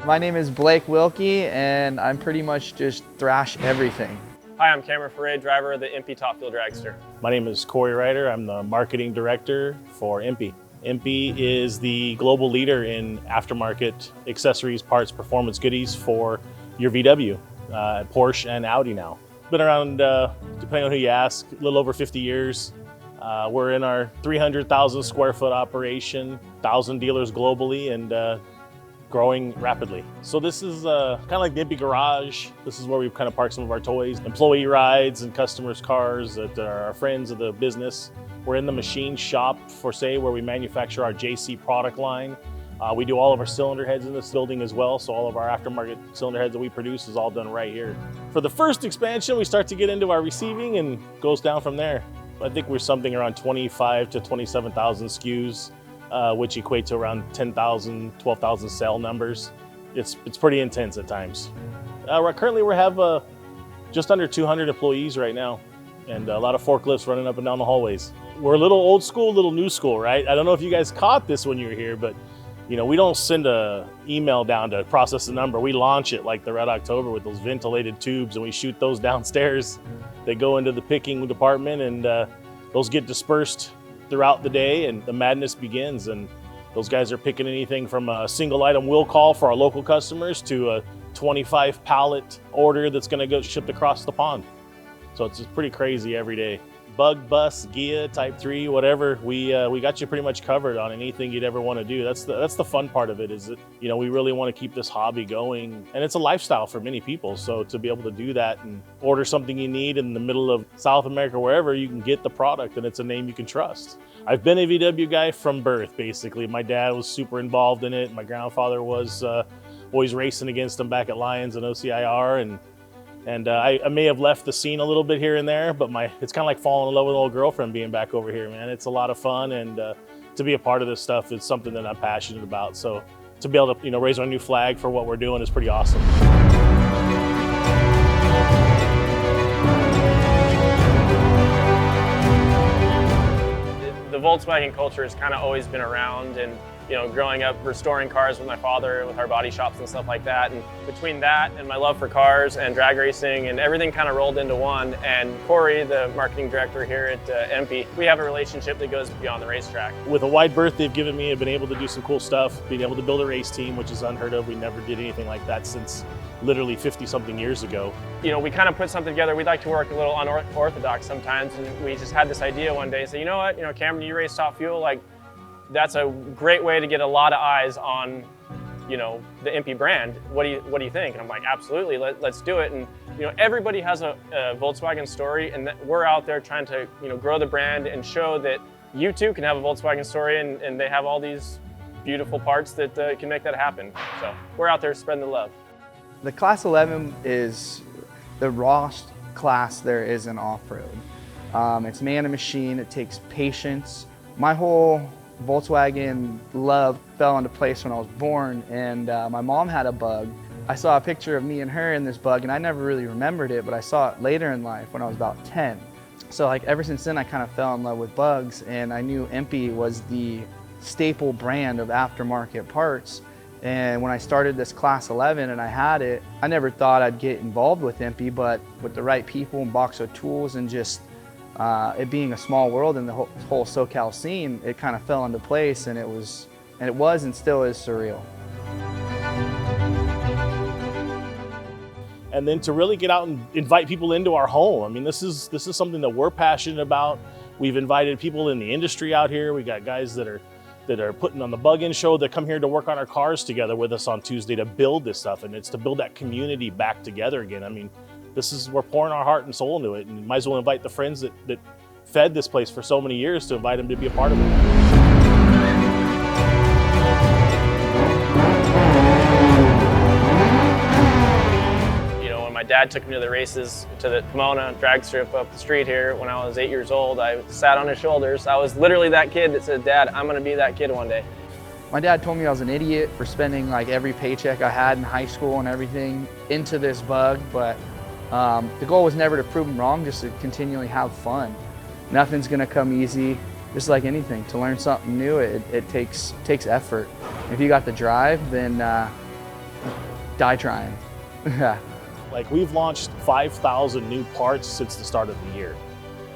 My name is Blake Wilkie, and I'm pretty much just thrash everything. Hi, I'm Cameron Foray, driver of the EMPI Top Fuel Dragster. My name is Corey Ryder. I'm the marketing director for EMPI. EMPI is the global leader in aftermarket accessories, parts, performance goodies for your VW, Porsche and Audi now. Been around, depending on who you ask, a little over 50 years. We're in our 300,000 square foot operation, 1,000 dealers globally, and growing rapidly. So this is kind of like the EMPI garage. This is where we kind of park some of our toys, employee rides and customers' cars that are our friends of the business. We're in the machine shop for say where we manufacture our JC product line. We do all of our cylinder heads in this building as well, so all of our aftermarket cylinder heads that we produce is all done right here. For the first expansion, we start to get into our receiving and goes down from there. I think we're something around 25 to 27,000 SKUs. Which equate to around 10,000, 12,000 cell numbers. It's pretty intense at times. Currently we have just under 200 employees right now, and a lot of forklifts running up and down the hallways. We're a little old school, a little new school, right? I don't know if you guys caught this when you were here, but you know, we don't send an email down to process the number. We launch it like the Red October with those ventilated tubes, and we shoot those downstairs. They go into the picking department, and those get dispersed throughout the day, and the madness begins. And those guys are picking anything from a single item will call for our local customers to a 25 pallet order that's going to go shipped across the pond. So it's pretty crazy every day. Bug, bus, Gia, Type 3, whatever, we got you pretty much covered on anything you'd ever want to do. That's the fun part of it, is that, you know, we really want to keep this hobby going, and it's a lifestyle for many people. So to be able to do that and order something you need in the middle of South America, wherever, you can get the product and it's a name you can trust. I've been a VW guy from birth, basically. My dad was super involved in it. My grandfather was always racing against him back at Lions and OCIR, and I may have left the scene a little bit here and there, but it's kind of like falling in love with an old girlfriend being back over here, man. It's a lot of fun, and to be a part of this stuff is something that I'm passionate about. So to be able to, you know, raise our new flag for what we're doing is pretty awesome. The Volkswagen culture has kind of always been around, and you know, growing up restoring cars with my father with our body shops and stuff like that, and between that and my love for cars and drag racing and everything kind of rolled into one. And Corey, the marketing director here at EMPI, we have a relationship that goes beyond the racetrack. With a wide berth they've given me, I've been able to do some cool stuff, being able to build a race team, which is unheard of. We never did anything like that since literally 50 something years ago. You know, we kind of put something together. We'd like to work a little unorthodox sometimes, and we just had this idea one day, say, you know what, you know, Cameron, you race Top Fuel, like, that's a great way to get a lot of eyes on, you know, the EMPI brand. What do you think? And I'm like, absolutely, let's do it. And you know, everybody has a Volkswagen story, and that we're out there trying to, you know, grow the brand and show that you too can have a Volkswagen story, and they have all these beautiful parts that can make that happen. So we're out there spreading the love. The Class 11 is the rawest class there is in off-road. It's man and machine. It takes patience. My whole Volkswagen love fell into place when I was born, and my mom had a Bug. I saw a picture of me and her in this Bug, and I never really remembered it, but I saw it later in life when I was about 10. So like ever since then I kind of fell in love with Bugs, and I knew EMPI was the staple brand of aftermarket parts. And when I started this Class 11 and I had it, I never thought I'd get involved with EMPI, but with the right people and box of tools and just it being a small world in the whole SoCal scene, it kind of fell into place, and it was and still is surreal. And then to really get out and invite people into our home. I mean, this is something that we're passionate about. We've invited people in the industry out here. We got guys that are putting on the Bug-In show that come here to work on our cars together with us on Tuesday to build this stuff, and it's to build that community back together again. I mean, we're pouring our heart and soul into it, and might as well invite the friends that fed this place for so many years to invite them to be a part of it. You know, when my dad took me to the races, to the Pomona drag strip up the street here when I was 8 years old, I sat on his shoulders. I was literally that kid that said, Dad, I'm gonna be that kid one day. My dad told me I was an idiot for spending like every paycheck I had in high school and everything into this Bug, but the goal was never to prove him wrong, just to continually have fun. Nothing's gonna come easy. Just like anything, to learn something new, it takes effort. If you got the drive, then Die trying. Yeah. Like, we've launched 5,000 new parts since the start of the year.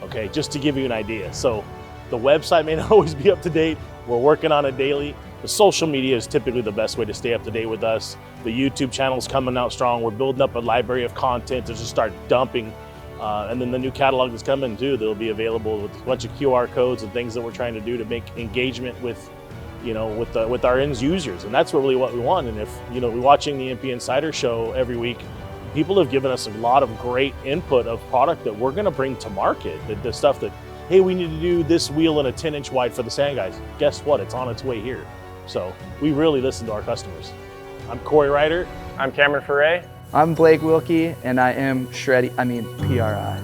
Okay, just to give you an idea. So the website may not always be up to date. We're working on it daily. The social media is typically the best way to stay up to date with us. The YouTube channel's coming out strong. We're building up a library of content to just start dumping. And then the new catalog that's coming too, that'll be available with a bunch of QR codes and things that we're trying to do to make engagement with, with our end users. And that's really what we want. And if, we're watching the EMPI Insider Show every week, people have given us a lot of great input of product that we're gonna bring to market. The stuff that, hey, we need to do this wheel in a 10-inch wide for the sand guys. Guess what? It's on its way here. So we really listen to our customers. I'm Corey Ryder. I'm Cameron Ferre. I'm Blake Wilkie, and I am PRI.